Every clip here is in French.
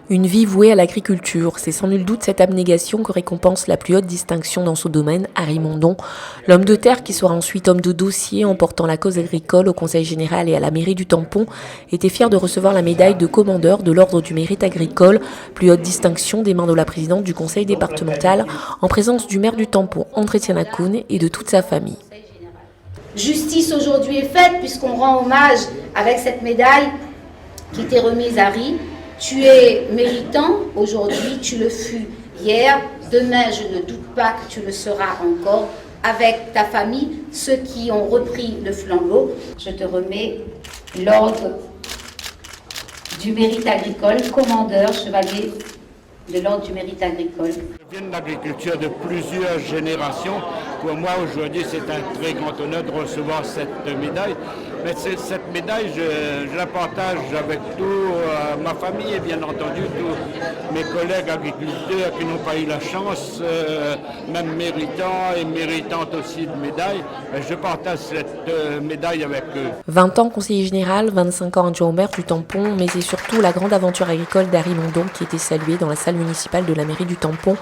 Une vie vouée à l'agriculture, c'est sans nul doute cette abnégation que récompense la plus haute distinction dans ce domaine, Harry Mondon, l'homme de terre qui sera ensuite homme de dossier en portant la cause agricole au Conseil général et à la mairie du Tampon, était fier de recevoir la médaille de commandeur de l'Ordre du mérite agricole, plus haute distinction des mains de la présidente du conseil départemental, en présence du maire du Tampon, André Tianakoun, et de toute sa famille. Justice aujourd'hui est faite puisqu'on rend hommage avec cette médaille qui t'est remise, Harry. Tu es méritant aujourd'hui, tu le fus hier, demain je ne doute pas que tu le seras encore avec ta famille, ceux qui ont repris le flambeau. Je te remets l'ordre du mérite agricole, commandeur, chevalier de l'ordre du mérite agricole. Je viens de l'agriculture de plusieurs générations. Pour moi, aujourd'hui, c'est un très grand honneur de recevoir cette médaille. Mais cette médaille, je la partage avec toute ma famille et bien entendu tous mes collègues agriculteurs qui n'ont pas eu la chance, même méritants et méritantes aussi de médailles. Je partage cette médaille avec eux. 20 ans conseiller général, 25 ans adjoint au maire du Tampon, mais c'est surtout la grande aventure agricole d'Harry Mondon qui était saluée dans la salle municipale de la mairie du Tampon.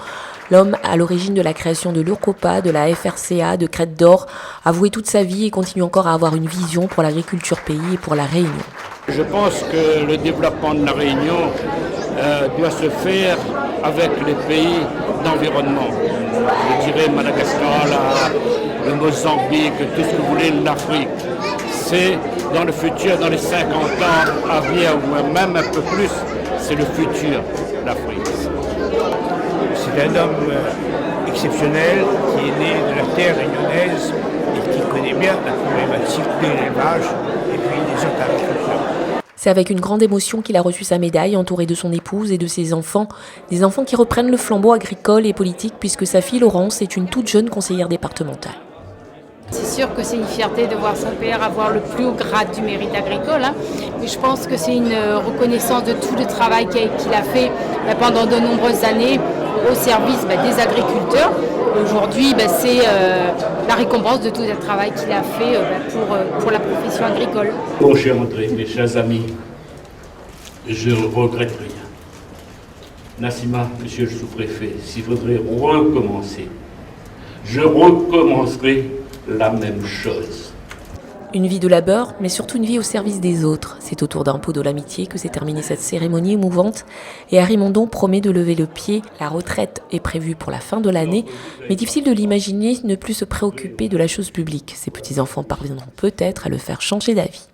L'homme à l'origine de la création de l'URCOPA, de la FRCA, de Crête d'Or, a voué toute sa vie et continue encore à avoir une vision pour l'agriculture pays et pour la Réunion. Je pense que le développement de la Réunion doit se faire avec les pays d'environnement. Je dirais Madagascar, le Mozambique, tout ce que vous voulez, l'Afrique. C'est dans le futur, dans les 50 ans à venir, ou même un peu plus, c'est le futur, l'Afrique. C'est un homme exceptionnel qui est né de la terre réunionnaise et qui connaît bien la problématique de l'élevage et puis des autres agriculteurs. C'est avec une grande émotion qu'il a reçu sa médaille, entouré de son épouse et de ses enfants. Des enfants qui reprennent le flambeau agricole et politique puisque sa fille Laurence est une toute jeune conseillère départementale. C'est sûr que c'est une fierté de voir son père avoir le plus haut grade du mérite agricole, mais je pense que c'est une reconnaissance de tout le travail qu'il a fait pendant de nombreuses années au service des agriculteurs. Aujourd'hui, c'est la récompense de tout le travail qu'il a fait pour la profession agricole. Mon cher André, mes chers amis, je ne regrette rien. Nassima, monsieur le sous-préfet, s'il faudrait recommencer, je recommencerai la même chose. Une vie de labeur, mais surtout une vie au service des autres. C'est autour d'un pot de l'amitié que s'est terminée cette cérémonie émouvante. Et Harry Mondon promet de lever le pied. La retraite est prévue pour la fin de l'année, mais difficile de l'imaginer ne plus se préoccuper de la chose publique. Ses petits-enfants parviendront peut-être à le faire changer d'avis.